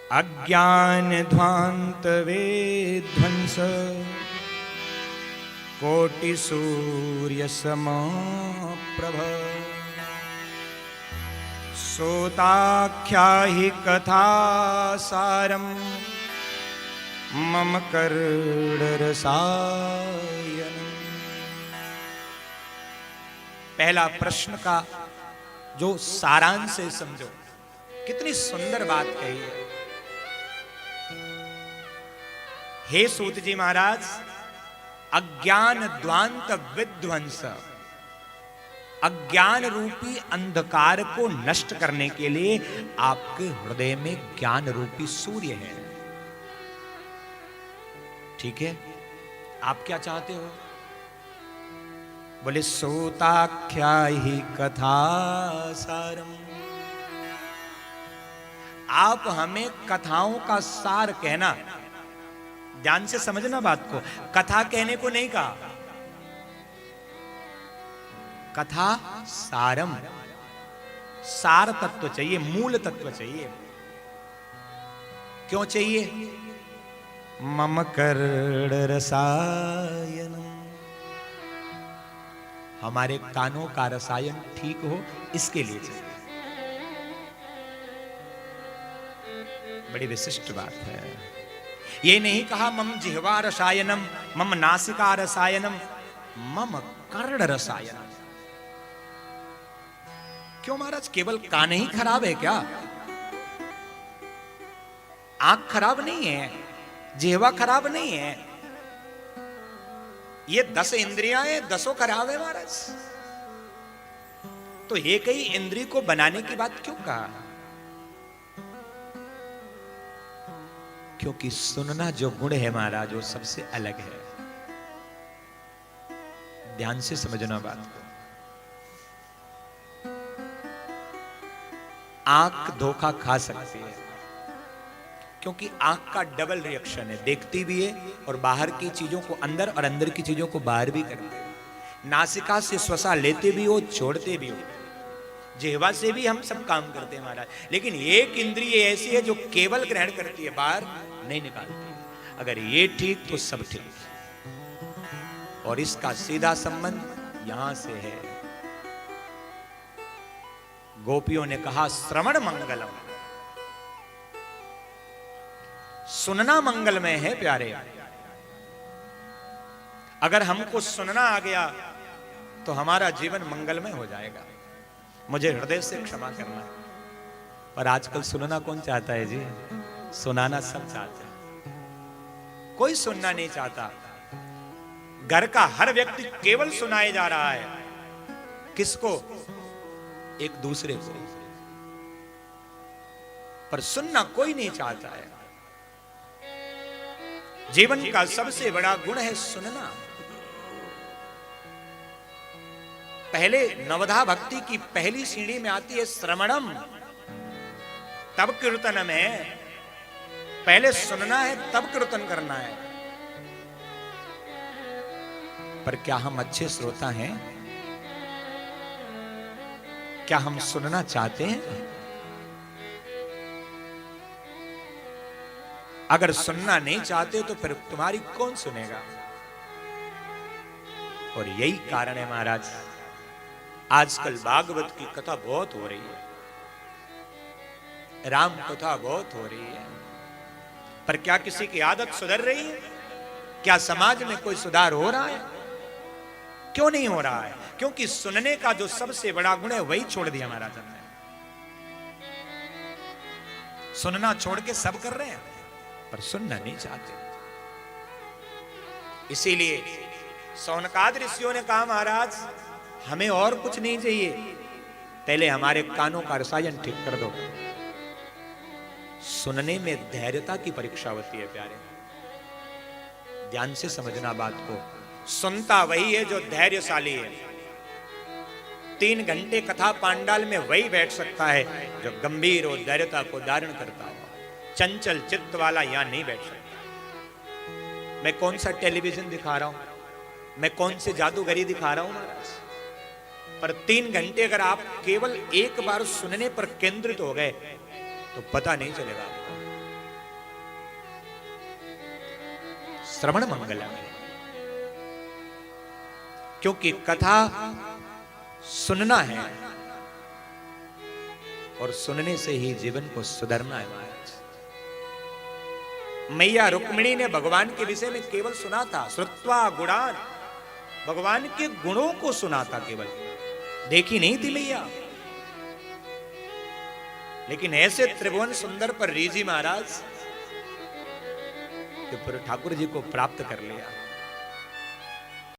अज्ञान ध्वांत विध्वंस कोटि सूर्य समप्रभ सोताख्या हि कथा सारम मम कर्णरसायन। पहला प्रश्न का जो सारांश है समझो, कितनी सुंदर बात कही है। हे सूत जी महाराज, अज्ञान द्वांत विध्वंस, अज्ञान रूपी अंधकार को नष्ट करने के लिए आपके हृदय में ज्ञान रूपी सूर्य है। ठीक है, आप क्या चाहते हो? बोले सोताख्या ही कथा सारम। आप हमें कथाओं का सार कहना, ध्यान से समझना बात को। कथा कहने को नहीं कहा, कथा सारम, सार तत्व चाहिए, मूल तत्व चाहिए। क्यों चाहिए? मम कर्णरसायनम, हमारे कानों का रसायन ठीक हो, इसके लिए चाहिए। बड़ी विशिष्ट बात है। ये नहीं कहा मम जिह्वा रसायनम, मम नासिका रसायनम, मम कर्ण रसायनम। क्यों महाराज, केवल कान ही खराब है क्या? आंख खराब नहीं है, जिह्वा खराब नहीं है, ये 10 इंद्रियां हैं, 10 खराब है महाराज। तो एक ही इंद्रिय को बनाने की बात क्यों कहा? क्योंकि सुनना जो गुण है महाराज, वो सबसे अलग है। ध्यान से समझना बात को। आंख धोखा खा सकती है, क्योंकि आंख का डबल रिएक्शन है, देखती भी है और बाहर की चीजों को अंदर और अंदर की चीजों को बाहर भी करती है। नासिका से श्वसा लेते भी हो, छोड़ते भी हो, जिह्वा से भी हम सब काम करते हैं महाराज। लेकिन एक इंद्रिय ऐसी है जो केवल ग्रहण करती है, बाहर नहीं निकालती। अगर ये ठीक तो सब ठीक, और इसका सीधा संबंध यहां से है। गोपियों ने कहा श्रवण मंगलम, सुनना मंगलमय है प्यारे। अगर हमको सुनना आ गया तो हमारा जीवन मंगलमय हो जाएगा। मुझे हृदय से क्षमा करना, पर आजकल सुनना कौन चाहता है जी? सुनाना सब चाहते हैं, कोई सुनना नहीं चाहता। घर का हर व्यक्ति केवल सुनाए जा रहा है। किसको? एक दूसरे को, पर सुनना कोई नहीं चाहता है। जीवन का सबसे बड़ा गुण है सुनना। पहले नवधा भक्ति की पहली सीढ़ी में आती है श्रवणम, तब कीर्तनम है। पहले सुनना है, तब कीर्तन करना है। पर क्या हम अच्छे श्रोता हैं? क्या हम सुनना चाहते हैं? अगर सुनना नहीं चाहते तो फिर तुम्हारी कौन सुनेगा? और यही कारण है महाराज, आजकल भागवत की कथा बहुत हो रही है, राम कथा बहुत हो रही है, पर क्या किसी की आदत सुधर रही है? क्या समाज में कोई सुधार हो रहा है? क्यों नहीं हो रहा है? क्योंकि सुनने का जो सबसे बड़ा गुण है वही छोड़ दिया महाराज ने। सुनना छोड़ के सब कर रहे हैं, पर सुनना नहीं चाहते। इसीलिए सौनकाद ऋषियों ने कहा महाराज हमें और कुछ नहीं चाहिए, पहले हमारे कानों का रसायन ठीक कर दो। सुनने में धैर्यता की परीक्षा होती है प्यारे, ध्यान से समझना बात को। सुनता वही है जो धैर्यशाली है। 3 घंटे कथा पांडाल में वही बैठ सकता है जो गंभीर और धैर्यता को धारण करता हो। चंचल चित्त वाला यहां नहीं बैठ सकता। मैं कौन सा टेलीविजन दिखा रहा हूं, मैं कौन से जादूगरी दिखा रहा हूं महाराज, पर 3 घंटे अगर आप केवल एक बार सुनने पर केंद्रित हो गए तो पता नहीं चलेगा। श्रवण मंगलम है। क्योंकि कथा सुनना है और सुनने से ही जीवन को सुधरना है महाराज। मैया रुक्मिणी ने भगवान के विषय में केवल सुना था, श्रुत्वा गुणान, भगवान के गुणों को सुना था, केवल देखी नहीं थी मैया। लेकिन ऐसे त्रिभुवन सुंदर पर रीजी महाराज कि फिर ठाकुर जी को प्राप्त कर लिया।